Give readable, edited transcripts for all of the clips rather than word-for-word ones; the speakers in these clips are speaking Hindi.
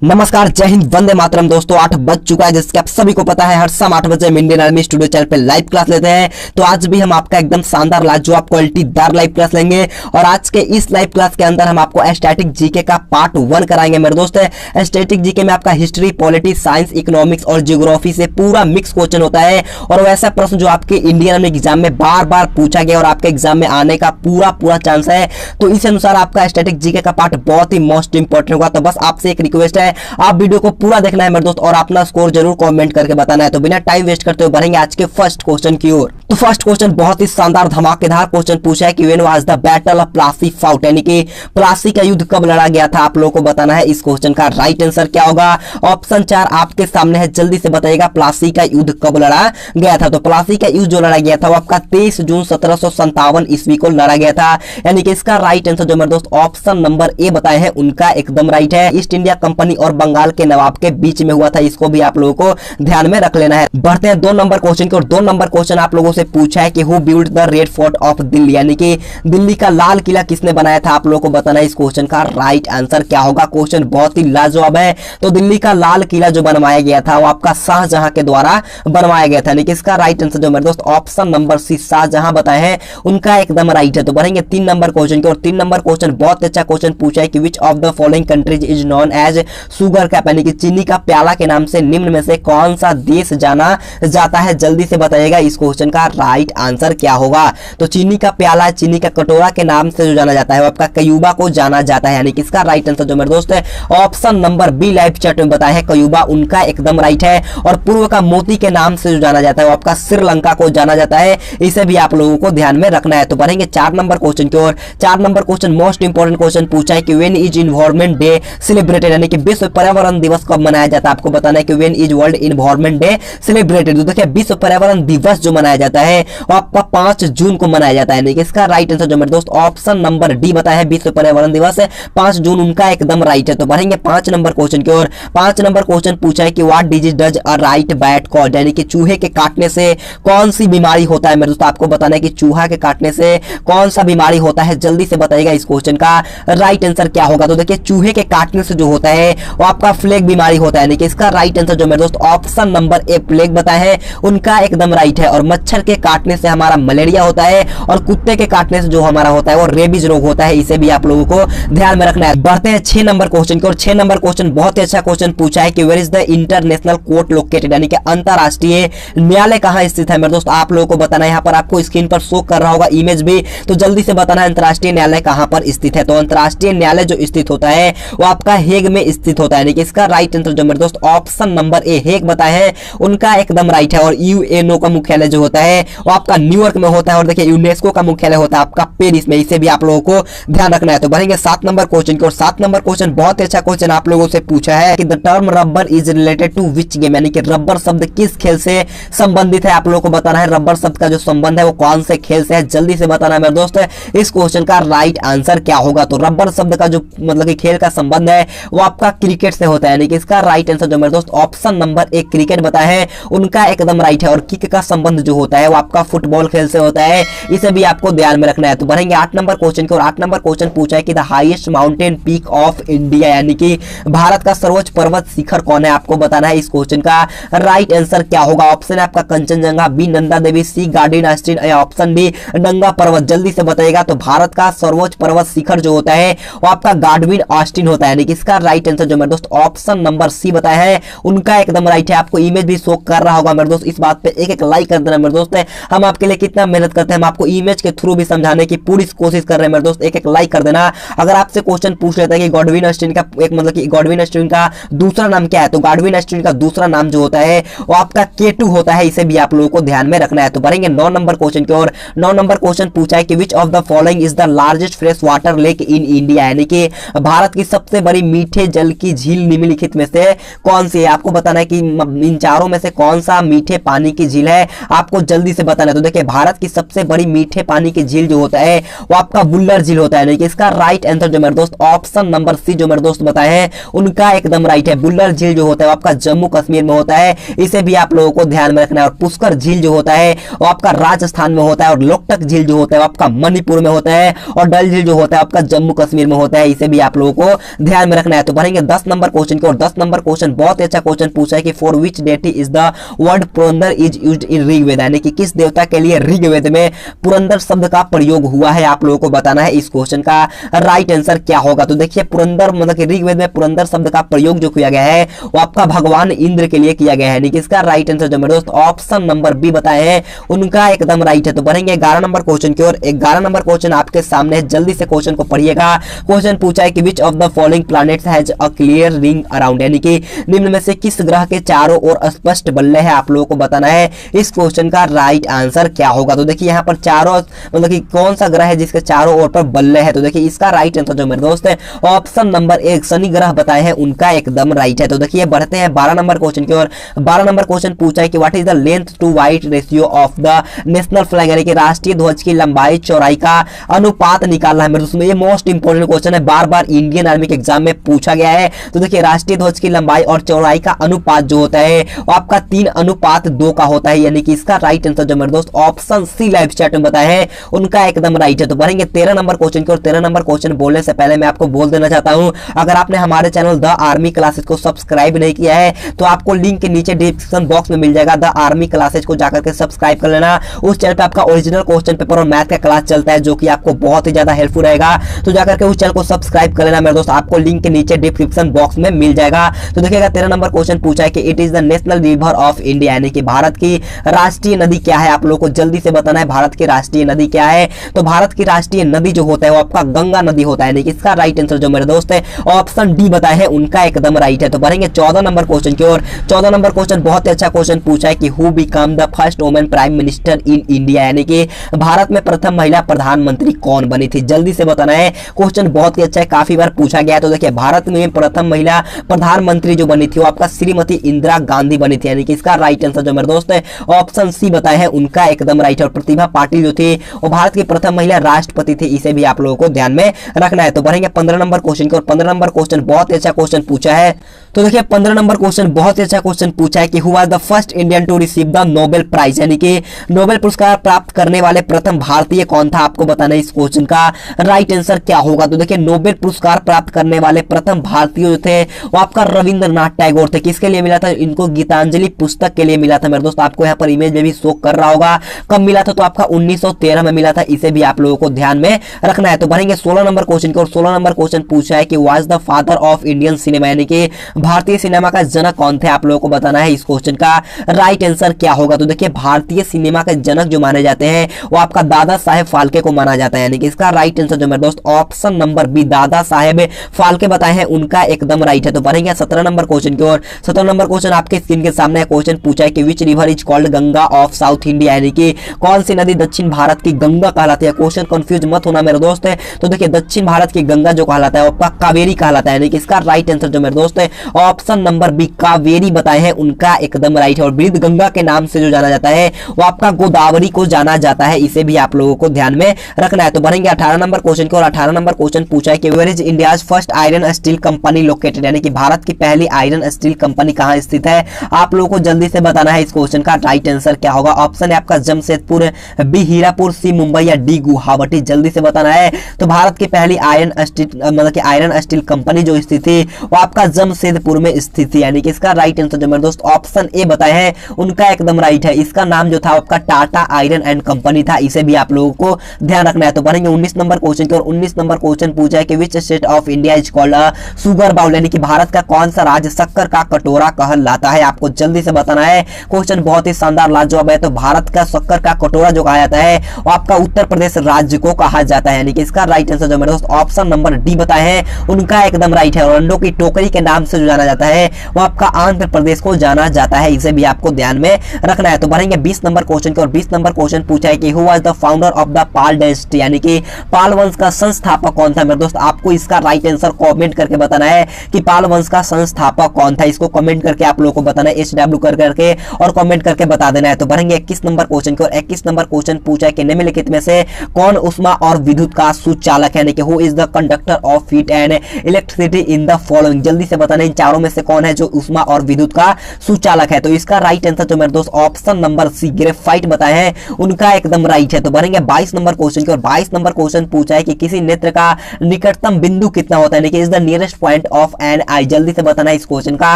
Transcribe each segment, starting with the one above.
नमस्कार, जय हिंद, वंदे मातरम। दोस्तों 8 बज चुका है, जिसके आप सभी को पता है हर शाम 8 बजे हम इंडियन आर्मी स्टूडियो चैनल पे लाइव क्लास लेते हैं। तो आज भी हम आपका एकदम शानदार लाजवाब क्वालिटीदार लाइव क्लास लेंगे और आज के इस लाइव क्लास के अंदर हम आपको स्टैटिक जीके का पार्ट 1 कराएंगे मेरे दोस्त। स्टैटिक जीके में आपका हिस्ट्री, पॉलिटी, साइंस, इकोनॉमिक्स और जियोग्राफी से पूरा मिक्स क्वेश्चन होता है और वैसा प्रश्न जो आपके इंडियन आर्मी एग्जाम में बार बार पूछा गया और आपके एग्जाम में आने का पूरा चांस है। तो इस अनुसार आपका स्टैटिक जीके का पार्ट बहुत ही मोस्ट इंपॉर्टेंट होगा। तो बस आपसे एक रिक्वेस्ट है, आप वीडियो को पूरा देखना है मेरे दोस्त और अपना स्कोर जरूर कमेंट करके बताना है। तो बिना टाइम वेस्ट करते हुए बढ़ेंगे आज के फर्स्ट क्वेश्चन की ओर। तो फर्स्ट क्वेश्चन बहुत ही शानदार धमाकेदार क्वेश्चन पूछा है कि when was the battle of Plassey fought, यानी कि प्लासी का युद्ध कब लड़ा गया था। आप लोगों को बताना है इस क्वेश्चन का राइट आंसर क्या होगा। ऑप्शन 4 आपके सामने है, जल्दी से बताइएगा प्लासी का युद्ध कब लड़ा गया था। तो प्लासी का युद्ध जो लड़ा गया था वो आपका 23 जून 1757 ईस्वी को लड़ा गया था, यानी कि इसका राइट आंसर जो मेरे दोस्त ऑप्शन नंबर ए बताए हैं उनका एकदम राइट है। ईस्ट इंडिया कंपनी और बंगाल के नवाब के बीच में हुआ था, इसको भी आप लोगों को ध्यान में रख लेना है। बढ़ते हैं 2 नंबर क्वेश्चन की और 2 नंबर क्वेश्चन आप लोगों से पूछा है कि who build the red fort of Delhi, यानी कि दिल्ली का लाल किला किसने बनाया था। आप लोगों को बताना है इस क्वेश्चन का राइट आंसर क्या होगा। क्वेश्चन बहुत ही लाजवाब है। तो दिल्ली का लाल किला जो बनवाया गया था वो आपका शाहजहां के द्वारा बनवाया गया था, यानी कि इसका राइट आंसर जो मेरे दोस्त ऑप्शन नंबर सी शाहजहां बताए हैं उनका एकदम राइट है। तो बढ़ेंगे 3 नंबर क्वेश्चन की और 3 नंबर क्वेश्चन बहुत अच्छा क्वेश्चन पूछा है कि which of the following countries is known as sugar cap, यानी कि चीनी का प्याला के नाम से निम्न में से कौन सा देश जाना जाता है। जल्दी से बताइएगा इस क्वेश्चन का राइट आंसर क्या होगा। तो चीनी का प्याला, चीनी का कटोरा के नाम से जो जाना जाता है वो आपका क्यूबा को जाना जाता है, यानी कि इसका राइट आंसर जो मेरे दोस्त है option number B live chat में बताया है क्यूबा, उनका एकदम राइट है। और पूर्व का मोती के नाम से जो जाना जाता है वो आपका श्रीलंका को जाना जाता है, इसे भी आप लोगों को ध्यान में रखना है। तो बढ़ेंगे 4 नंबर क्वेश्चन की ओर। 4 number question most important question पूछा है कि when is environment day celebrated, यानी कि विश्व पर्यावरण दिवस कब मनाया जाता है। आपको बताना है कि when is world environment day celebrated. तो देखिए विश्व पर्यावरण दिवस जो मनाया जाता है वो आपका 5 जून को मनाया जाता है, यानी कि इसका राइट आंसर जो मेरे दोस्त ऑप्शन नंबर डी बताया है विश्व पर्यावरण दिवस 5 जून, उनका एकदम राइट है। तो बढ़ेंगे 5 नंबर क्वेश्चन की ओर। 5 नंबर क्वेश्चन पूछा है कि what disease does a right bat cause, यानी कि चूहे के काटने से कौन सी बीमारी होता है। मेरे दोस्त आपको बताना है कि चूहा के काटने से कौन सा बीमारी होता है। जल्दी से बताइएगा इस क्वेश्चन का राइट आंसर क्या होगा। तो देखिए चूहे के काटने से जो होता है वो आपका फ्लेग बीमारी होता है, यानी कि इसका राइट आंसर जो मेरे दोस्त ऑप्शन नंबर ए प्लेग बताया है उनका एकदम राइट है। और मच्छर के काटने से हमारा मलेरिया होता है और कुत्ते के काटने से जो हमारा होता है वो रेबीज रोग होता है, इसे भी आप लोगों को ध्यान में रखना है। बढ़ते हैं 6 नंबर क्वेश्चन की और 6 नंबर क्वेश्चन बहुत ही अच्छा क्वेश्चन पूछा है कि where is the international court located, यानी कि अंतरराष्ट्रीय न्यायालय कहां स्थित है। मेरे दोस्त आप लोगों को बताना है, यहाँ पर आपको स्क्रीन पर शो कर रहा होगा इमेज भी, तो जल्दी से बताना है अंतरराष्ट्रीय न्यायालय कहां पर स्थित है। तो अंतरराष्ट्रीय न्यायालय जो स्थित होता है वो आपका हेग में स्थित होता है, यानी कि इसका राइट आंसर जो मेरे दोस्त ऑप्शन नंबर ए हेग बताया है उनका एकदम राइट है। और यूएनओ का मुख्यालय जो होता है वो आपका न्यूयॉर्क में होता है और देखिए यूनेस्को का मुख्यालय होता है आपका पेरिस में, इसे भी आप लोगों को ध्यान रखना है। तो बढ़ेंगे 7 नंबर क्वेश्चन की और 7 नंबर क्वेश्चन बहुत अच्छा क्वेश्चन आप लोगों से पूछा है कि the term rubber is related to which game, यानी कि रबर शब्द किस खेल से संबंधित है। आप लोगों को बताना है रबर शब्द का जो संबंध है वो कौन से खेल से है। जल्दी से बताना है मेरे दोस्त इस क्वेश्चन का राइट आंसर क्या होगा। तो रबर शब्द का जो मतलब कि खेल का संबंध है वो आपका क्रिकेट से होता है, यानी कि इसका राइट आंसर जो मेरे दोस्त ऑप्शन नंबर 1 क्रिकेट बताया है उनका एकदम राइट है। और किक का संबंध जो होता है वो आपका फुटबॉल खेल से होता है, इसे भी आपको ध्यान में रखना है। तो बढ़ेंगे 8 नंबर क्वेश्चन की और 8 नंबर क्वेश्चन पूछा है कि the highest mountain peak of India, यानी कि भारत का सर्वोच्च पर्वत शिखर कौन है। आपको बताना है इस क्वेश्चन का राइट आंसर क्या होगा। ऑप्शन है आपका कंचनजंगा, बी नंदा देवी, सी गार्डियन आस्टीन या ऑप्शन बी नंगा पर्वत। जल्दी से बताइएगा। तो भारत का सर्वोच्च पर्वत शिखर जो होता है वो आपका गार्डविन आस्टीन होता है, यानी कि इसका राइट आंसर जो मेरे दोस्त ऑप्शन नंबर सी बताया है उनका एकदम राइट है। आपको इमेज भी शो कर रहा होगा मेरे दोस्त, इस बात पे एक लाइक कर देना मेरे दोस्त। हम आपके लिए कितना मेहनत करते हैं, हम आपको इमेज के थ्रू भी समझाने की पूरी कोशिश कर रहे हैं मेरे दोस्त, एक लाइक कर देना। अगर आपसे क्वेश्चन पूछ लेता है कि गॉडविन आस्टीन का एक मतलब कि गॉडविन आस्टीन का दूसरा नाम क्या है, तो गॉडविन आस्टीन का दूसरा नाम जो होता है वो आपका K2 होता है, इसे भी आप लोगों को ध्यान में रखना है। तो बढ़ेंगे 9 नंबर क्वेश्चन की और 9 नंबर क्वेश्चन पूछा है कि which of the following is the largest fresh water lake in India, यानी कि भारत की सबसे बड़ी मीठे जल की झील निम्नलिखित में से कौन सी है। आपको बताना है कि इन चारों में से कौन सा मीठे पानी की झील है। आपको जल्दी से बताना है। तो देखिए भारत की सबसे बड़ी मीठे पानी की झील जो होता है वो आपका बुल्लर झील होता है, यानी कि इसका राइट आंसर जो मेरे दोस्त ऑप्शन नंबर सी जो मेरे दोस्त बताए हैं उनका एकदम राइट है। बुल्लर झील जो होता है वो आपका जम्मू कश्मीर में होता है, इसे भी आप लोगों को ध्यान में रखना है। और पुष्कर झील जो होता है वो आपका राजस्थान में होता है, और लोकटक झील जो होता है वो आपका मणिपुर में होता है, और डल झील जो होता है आपका जम्मू कश्मीर में होता है, इसे भी आप लोगों को ध्यान में रखना है। तो बढ़ेंगे 10 नंबर क्वेश्चन की, और 10 नंबर क्वेश्चन बहुत अच्छा क्वेश्चन पूछा है कि for which deity is the word Purandar is used in Rigveda, यानी कि किस देवता के लिए ऋग्वेद में पुरंदर शब्द का प्रयोग हुआ है, आप लोगों को बताना है। इस क्वेश्चन का राइट आंसर क्या होगा? तो देखिए पुरंदर मतलब कि ऋग्वेद में पुरंदर शब्द का प्रयोग जो किया गया है वो आपका भगवान इंद्र के लिए किया गया है, यानी कि इसका राइट आंसर जो मेरे दोस्त ऑप्शन नंबर बी बताए हैं उनका एकदम राइट है। तो बढ़ेंगे 11 नंबर क्वेश्चन की ओर। 11 नंबर क्वेश्चन आपके सामने है, जल्दी से क्वेश्चन को पढ़िएगा। क्वेश्चन पूछा है कि which of the following planets has a clear ring around, यानी कि निम्न में से किस ग्रह के चारों ओर स्पष्ट बल्ले है, आप लोगों को बताना है इस क्वेश्चन का राइट आंसर क्या होगा। तो देखिए यहाँ पर चारों मतलब कि कौन सा ग्रह है जिसके चारों ओर पर बल्ले है, तो देखिए इसका राइट आंसर जो मेरे दोस्त है ऑप्शन नंबर 1 शनि ग्रह बताए हैं उनका एकदम राइट है। तो देखिए बढ़ते हैं 12 नंबर क्वेश्चन की ओर। 12 नंबर क्वेश्चन पूछा है कि what is the length to width ratio of the national flag, यानी कि राष्ट्रीय ध्वज की लंबाई चौड़ाई का अनुपात निकालना है मेरे दोस्तों। ये मोस्ट इंपोर्टेंट क्वेश्चन है, बार बार इंडियन आर्मी के एग्जाम में पूछा गया है। तो देखिए राष्ट्रीय ध्वज की लंबाई और चौड़ाई का अनुपात जो होता है वो आपका 3:2 का होता है, यानी कि इसका राइट आंसर जो मेरे दोस्त ऑप्शन सी लाइव चैट में बताए हैं उनका एकदम राइट है। तो बढ़ेंगे 13 नंबर क्वेश्चन की और 13 नंबर क्वेश्चन बोलने से पहले मैं आपको बोल देना चाहता हूं, अगर आपने हमारे चैनल द आर्मी क्लासेस को सब्सक्राइब नहीं किया है तो आपको लिंक के नीचे डिस्क्रिप्शन बॉक्स में मिल जाएगा, द आर्मी क्लासेस को जाकर के सब्सक्राइब कर लेना। उस चैनल पे आपका ओरिजिनल क्वेश्चन पेपर और मैथ का क्लास चलता है जो कि आपको बहुत ही ज्यादा हेल्पफुल रहेगा। तो जाकर के उस चैनल को सब्सक्राइब कर लेना मेरे दोस्त, आपको लिंक के नीचे डिस्क्रिप्शन बॉक्स में मिल जाएगा। तो देखिएगा 13 नंबर क्वेश्चन पूछा है कि it is the national river of India, यानी कि भारत की राष्ट्रीय नदी क्या है, आप लोगों को जल्दी से बताना है भारत की राष्ट्रीय नदी क्या है। तो भारत की राष्ट्रीय नदी जो होता है वो आपका गंगा नदी होता है, यानी कि इसका राइट आंसर जो मेरे दोस्त है ऑप्शन डी बताए हैं उनका एकदम राइट है। तो बढ़ेंगे 14 नंबर क्वेश्चन की ओर। 14 नंबर क्वेश्चन बहुत ही अच्छा क्वेश्चन पूछा है कि who become the first women prime minister in India, यानी कि भारत में प्रथम महिला प्रधानमंत्री कौन बनी थी, जल्दी से बताना है। क्वेश्चन बहुत ही अच्छा है, काफी बार पूछा गया है। तो देखिए भारत में प्रथम महिला प्रधानमंत्री जो बनी थी वो आपका श्रीमती इंदिरा गांधी बनी थी, यानी कि इसका राइट आंसर जो मेरे दोस्त है ऑप्शन सी बताए हैं उनका एकदम राइट है। और प्रतिभा पाटिल जो थी वो भारत की प्रथम महिला राष्ट्रपति थी, इसे भी आप लोगों को ध्यान में रखना है। तो बढ़ेंगे 15 नंबर क्वेश्चन की और 15 नंबर क्वेश्चन बहुत ही अच्छा क्वेश्चन पूछा है। तो देखिए 15 नंबर क्वेश्चन बहुत ही अच्छा क्वेश्चन पूछा है कि who was the first Indian to receive the Nobel prize, यानी कि नोबेल पुरस्कार प्राप्त करने वाले प्रथम भारतीय कौन था, आपको बताना है इस क्वेश्चन का राइट आंसर क्या होगा। तो देखिए नोबेल पुरस्कार प्राप्त करने वाले प्रथम भारतीय जो थे वो आपका रविंद्रनाथ टैगोर थे। किसके लिए मिला था? इनको गीतांजलि पुस्तक के लिए मिला था मेरे दोस्त, आपको यहाँ पर इमेज में भी शो कर रहा होगा। कब मिला था? तो आपका 1913 में मिला था, इसे भी आप लोगों को ध्यान में रखना है। तो बढ़ेंगे 16 नंबर क्वेश्चन की और 16 नंबर क्वेश्चन पूछा है कि was the father of Indian cinema, यानी कि भारतीय सिनेमा का जनक कौन थे, आप लोगों को बताना है इस क्वेश्चन का राइट आंसर क्या होगा। तो देखिए भारतीय सिनेमा के जनक जो माने जाते हैं वो आपका दादा साहेब फाल्के को माना जाता है, यानी कि इसका राइट आंसर जो मेरे दोस्त option number B Dada Saheb Phalke बताए हैं उनका एकदम राइट है। तो बढ़ेंगे 17 नंबर क्वेश्चन की ओर। 17 नंबर क्वेश्चन आपके स्क्रीन के सामने क्वेश्चन पूछा है कि which river is called Ganga of south India, यानी कि कौन सी नदी दक्षिण भारत की गंगा कहलाती है। क्वेश्चन कंफ्यूज मत होना मेरे दोस्त है। तो देखिए दक्षिण भारत की गंगा जो कहलाता है वो आपका कावेरी कहलाता है, यानी कि इसका राइट आंसर जो मेरे दोस्त है ऑप्शन नंबर बी कावेरी बताए हैं उनका एकदम राइट है। और वृद्ध गंगा के नाम से जो जाना जाता है वो आपका गोदावरी को जाना जाता है, इसे भी आप लोगों को ध्यान में रखना है। तो बढ़ेंगे 18 नंबर क्वेश्चन की और 18 नंबर क्वेश्चन पूछा है कि where is India's first iron steel company located, यानी कि भारत की पहली आयरन स्टील कंपनी कहां स्थित है, आप लोगों को जल्दी से बताना है इस क्वेश्चन का राइट आंसर क्या होगा। ऑप्शन है आपका जमशेदपुर, बी हीरापुर, सी मुंबई या डी गुवाहाटी, जल्दी से बताना है। तो भारत की पहली आयरन स्टील मतलब कि आयरन स्टील कंपनी जो स्थित है वो आपका जमशेदपुर में स्थित है, यानी कि इसका राइट आंसर जो मेरे दोस्त ऑप्शन ए बताए हैं उनका एकदम राइट है। इसका नाम जो था आपका टाटा आयरन एंड कंपनी था, इसे भी आप लोगों को ध्यान रखना है। तो बढ़ेंगे 19 नंबर क्वेश्चन की और 19 नंबर क्वेश्चन पूछा है कि which state of India is called a sugar bowl, यानी कि भारत का कौन सा राज्य शक्कर का कटोरा कहलाता है, आपको जल्दी से बताना है। क्वेश्चन बहुत ही शानदार लाजवाब है। तो भारत का शक्कर का कटोरा जो कहा जाता है वो आपका उत्तर प्रदेश राज्य को कहा जाता है, यानी कि इसका राइट आंसर जो मेरे दोस्त ऑप्शन नंबर डी बताए हैं उनका एकदम राइट है। और अंडों की टोकरी के नाम से जो जाना जाता है वो आपका आंध्र प्रदेश को जाना जाता है, इसे भी आपको ध्यान में रखना है। तो बढ़ेंगे 20 नंबर क्वेश्चन की और 20 नंबर क्वेश्चन पूछा है कि who was the founder of the Pal dynasty, यानी कि पाल वंश का संस्थापक कौन था मेरे दोस्त, आपको इसका राइट आंसर कमेंट करके बताना है कि पाल वंश का संस्थापक कौन था। इसको कमेंट करके आप लोगों को बताना है, SW करके और कमेंट करके बता देना है। तो बढ़ेंगे बढ़ेंगे 21 नंबर क्वेश्चन की ओर। 21 नंबर क्वेश्चन पूछा है कि निम्नलिखित में से कौन ऊष्मा और विद्युत का सुचालक है, यानी कि who is the conductor of heat and electricity in the following. जल्दी से बताना इन चारों में से कौन है जो ऊष्मा और विद्युत का सुचालक है। तो इसका राइट आंसर जो मेरे दोस्त ऑप्शन नंबर सी ग्रेफाइट बताए हैं, उनका एकदम राइट है। तो बढ़ेंगे 22 नंबर क्वेश्चन की ओर। 22 नंबर क्वेश्चन पूछा है कि किसी नेत्र का निकटतम बिंदु कितना होता है, यानी कि is the nearest point of an eye. जल्दी से बताना इस क्वेश्चन का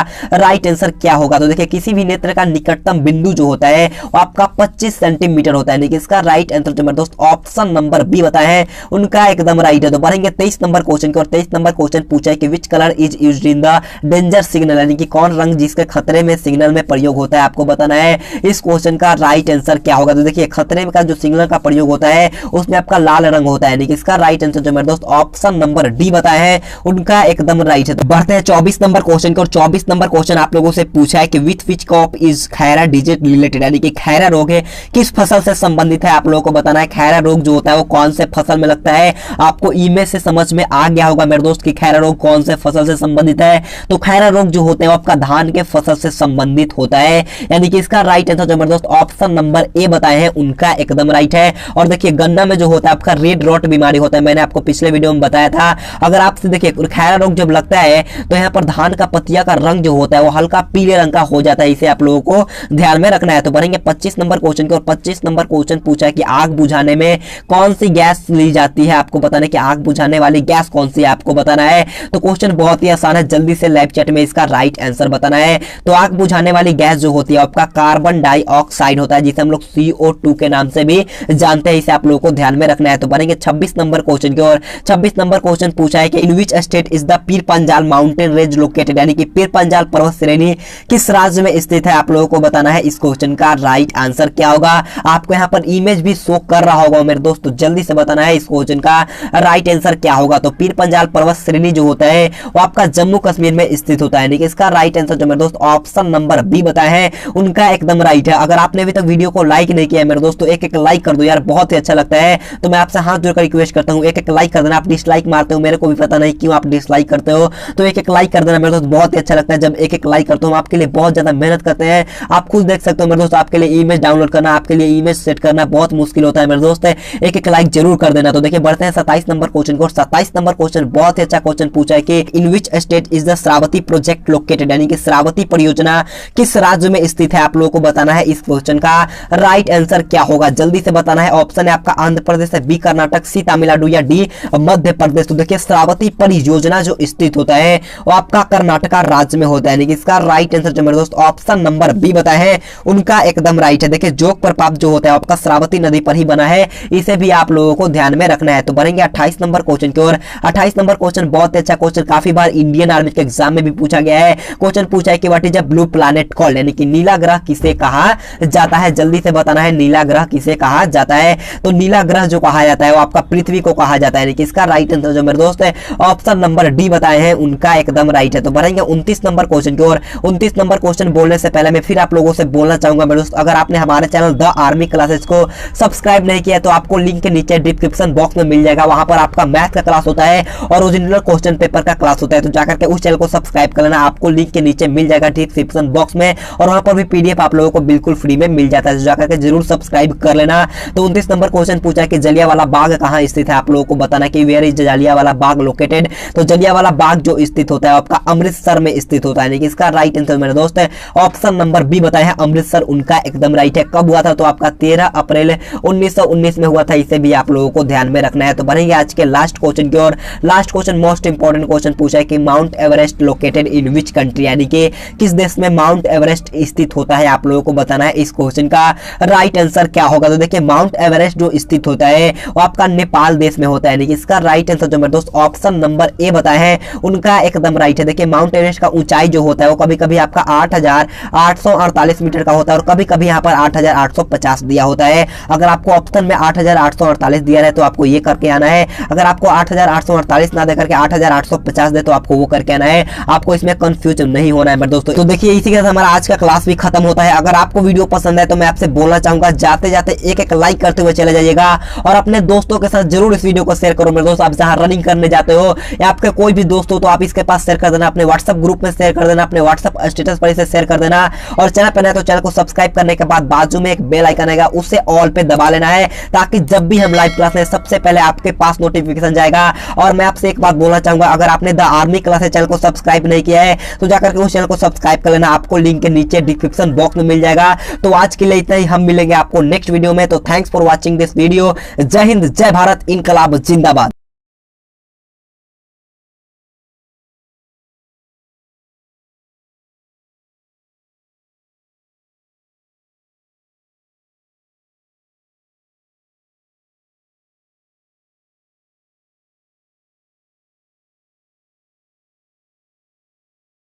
राइट आंसर क्या होगा। तो देखिए किसी भी नेत्र का निकटतम बिंदु जो होता है वो आपका 25 सेंटीमीटर होता है, यानी कि इसका राइट आंसर जो मेरे दोस्त ऑप्शन नंबर बी बताए हैं, उनका एकदम राइट है। तो बढ़ेंगे 23 नंबर क्वेश्चन की ओर। 23 नंबर क्वेश्चन पूछा है कि which colour is used in the danger signal, यानी कि कौन रंग जिसके खतरे में सिग्नल में प्रयोग होता है, आपको बताना है इस क्वेश्चन का राइट आंसर क्या होगा। तो देखिए खतरे का जो सिग्नल का प्रयोग होता है उसमें आपका लाल रंग होता है, यानी कि इसका राइट आंसर जो मेरे दोस्त ऑप्शन नंबर डी बताए हैं, उनका एकदम राइट है। तो बढ़ते हैं 24 नंबर क्वेश्चन की ओर। 24 नंबर क्वेश्चन आप लोगों से पूछा है कि which crop is Khaira disease related, यानी कि खैरा रोग है किस फसल से संबंधित है, आप लोगों को बताना है। खैरा रोग जो होता है वो कौन से फसल में लगता है, आपको इमेज से समझ में आ गया होगा मेरे दोस्त कि खैरा रोग कौन से फसल से संबंधित है। तो खैरा रोग जो होता है वो आपका धान के फसल से संबंधित होता है, यानी कि इसका राइट आंसर जो मेरे दोस्त ऑप्शन नंबर ए बताए हैं, उनका एकदम राइट है। और देखिए गन्ना में जो होता है आपका रेड रॉट बीमारी होता है, मैंने आपको पिछले वीडियो में बताया था। अगर आपसे देखिए खैरा रोग जब लगता है तो यहाँ पर धान का पत्तिया का रंग जो होता है वो हल्का पीले रंग का हो जाता है, इसे आप लोगों को ध्यान में रखना है। तो बढ़ेंगे 25 नंबर क्वेश्चन की ओर। 25 नंबर क्वेश्चन पूछा है कि आग बुझाने में कौन सी गैस ली जाती है, आपको बताना है कि आग बुझाने वाली गैस कौन सी है, आपको बताना है। तो क्वेश्चन बहुत ही आसान है, जल्दी से लाइव चैट में इसका राइट आंसर बताना है। तो आग बुझाने वाली गैस जो होती है आपका कार्बन डाइऑक्साइड होता है, जिसे हम लोग CO2 के नाम से भी जानते हैं, इसे आप लोगों को ध्यान में रखना है। तो बढ़ेंगे 26 नंबर क्वेश्चन की ओर। 26 नंबर क्वेश्चन पूछा है कि in which state is the Pir Panjal mountain range located, यानी कि पीर पंजाल पर्वत श्रेणी किस राज्य में स्थित है, आप लोगों को बताना है इस क्वेश्चन का राइट आंसर क्या होगा। आपको यहाँ पर इमेज भी शो कर रहा होगा मेरे दोस्त, तो जल्दी से बताना है इस क्वेश्चन का राइट आंसर क्या होगा। तो पीर पंजाल पर्वत श्रेणी जो होता है वो आपका जम्मू कश्मीर में स्थित होता है, यानी कि इसका राइट आंसर जो मेरे दोस्त ऑप्शन नंबर बी बताए हैं, उनका एकदम राइट है। अगर आपने अभी तक वीडियो को लाइक नहीं किया मेरे दोस्तों, एक लाइक कर दो यार, बहुत ही अच्छा लगता है। तो मैं आपसे हाथ जोड़कर रिक्वेस्ट करता हूँ, एक लाइक कर देना। आप डिसलाइक मारते हो, मेरे को भी पता नहीं क्यों आप डिसलाइक करते हो, तो एक लाइक कर देना मेरे दोस्त, बहुत ही अच्छा लगता है जब एक लाइक करता हूँ। आपके लिए बहुत ज्यादा मेहनत करते हैं, आप खुद देख सकते हो मेरे दोस्त। आपके लिए इमेज डाउनलोड करना, आपके लिए इमेज सेट करना बहुत मुश्किल होता है मेरे दोस्त, एक लाइक जरूर कर देना। तो देखिए बढ़ते हैं 27 नंबर क्वेश्चन को। 27 नंबर क्वेश्चन बहुत ही अच्छा क्वेश्चन पूछा है कि in which state is the Sharavati project located, यानी कि श्रावती परियोजना किस राज्य में स्थित है, आप लोगों को बताना है इस क्वेश्चन का राइट आंसर क्या होगा। जल्दी से बताना है। ऑप्शन है आपका आंध्र प्रदेश, बी कर्नाटक, सी तमिलनाडु या डी मध्य प्रदेश। तो देखिए श्रावती परियोजना जो स्थित होता है वो आपका कर्नाटका राज्य में होता है, यानी कि इसका राइट आंसर जो मेरे दोस्त ऑप्शन नंबर बी बताए हैं, उनका एकदम राइट है। देखिए जोग प्रपात जो होता है आपका श्रावती नदी पर ही बना है, इसे भी आप लोगों को ध्यान में रखना है। तो बढ़ेंगे 28 नंबर क्वेश्चन की ओर। 28 नंबर क्वेश्चन बहुत अच्छा क्वेश्चन, काफी बार इंडियन आर्मी के एग्जाम में भी पूछा गया है। क्वेश्चन पूछा है कि what is a blue planet called, यानी कि नीला ग्रह किसे कहा जाता है। जल्दी से बताना है नीला ग्रह किसे कहा जाता है। तो नीला ग्रह जो कहा जाता है वो आपका पृथ्वी को कहा जाता है, यानी कि इसका राइट आंसर जो मेरे दोस्त है ऑप्शन नंबर डी बताए हैं, उनका एकदम राइट है। तो बढ़ेंगे 29 नंबर क्वेश्चन की ओर। 29 नंबर क्वेश्चन बोलने से पहले मैं फिर आप लोगों से बोलना चाहूंगा मेरे दोस्त, अगर आपने हमारे चैनल द आर्मी क्लासेस को सब्सक्राइब नहीं किया तो आपको लिंक के नीचे डिस्क्रिप्शन बॉक्स में मिल जाएगा, वहां पर आपका मैथ का क्लास होता है और ओरिजिनल क्वेश्चन पेपर का क्लास होता है। तो जाकर के उस चैनल को सब्सक्राइब कर लेना, आपको लिंक के नीचे मिल जाएगा डिस्क्रिप्शन बॉक्स में, और वहां पर भी पीडीएफ आप लोगों को बिल्कुल फ्री में मिल जाता है, तो जाकर के जरूर सब्सक्राइब कर लेना। तो 29 नंबर क्वेश्चन पूछा कि जलियांवाला बाग कहां स्थित है, आप लोगों को बताना कि where is Jallianwala Bagh located. तो जलियांवाला बाग जो स्थित होता है आपका अमृतसर में स्थित होता है, यानी कि इसका राइट आंसर मेरे दोस्त है ऑप्शन नंबर बी बताए हैं, अमृतसर, उनका एकदम राइट है। कब हुआ था, तो आपका 13 अप्रैल 1919 में हुआ था, इसे भी आप लोगों को ध्यान में रखना है। तो बढ़ेंगे आज के लास्ट क्वेश्चन की ओर। Last question most important question पूछा है कि Mount Everest located in which country, यानी कि किस देश में माउंट एवरेस्ट स्थित होता है, आप लोगों को बताना है इस क्वेश्चन का राइट आंसर क्या होगा। तो देखिए माउंट एवरेस्ट जो स्थित होता है वो आपका नेपाल देश में होता है, यानी कि इसका राइट आंसर जो मेरे दोस्त ऑप्शन नंबर ए बताए हैं, उनका एकदम राइट है। देखिए माउंट एवरेस्ट का ऊंचाई जो होता है वो कभी कभी आपका 8,848 मीटर का होता है और कभी कभी यहाँ पर 8,850 दिया होता है। अगर आपको ऑप्शन में 8,848 दिया है तो आपको ये करके आना है, अगर आपको 8,848 ना देकर के 8,850 दे तो आपको वो करके आना है, आपको इसमें कंफ्यूज नहीं होना है मेरे दोस्तों। तो देखिए इसी के साथ हमारा आज का क्लास भी खत्म होता है। अगर आपको वीडियो पसंद है तो मैं आपसे बोलना चाहूंगा जाते जाते एक लाइक करते हुए चले जाइएगा और अपने दोस्तों के साथ जरूर इस वीडियो को शेयर करो मेरे दोस्त। आप जहां रनिंग करने जाते हो या आपके कोई भी दोस्त हो तो आप इसके पास शेयर कर देना, अपने व्हाट्सएप ग्रुप में शेयर कर देना, अपने व्हाट्सएप स्टेटस पर इसे शेयर कर देना, और चैनल पर नए तो चैनल को सब्सक्राइब करने के के बाद बाजू में एक बेल आइकन आएगा, उसे ऑल पे दबा लेना है ताकि जब भी हम लाइव क्लास लें सबसे पहले आपके पास नोटिफिकेशन जाएगा। और मैं आपसे एक बात बोलना चाहूंगा, अगर आपने द आर्मी क्लासेस चैनल को सब्सक्राइब नहीं किया है तो जाकर के उस चैनल को सब्सक्राइब कर लेना, आपको लिंक के नीचे डिस्क्रिप्शन बॉक्स में मिल जाएगा। तो आज के लिए इतना ही, हम मिलेंगे आपको नेक्स्ट वीडियो में। तो thanks for watching this video. जय हिंद, जय भारत, इनकलाब जिंदाबाद।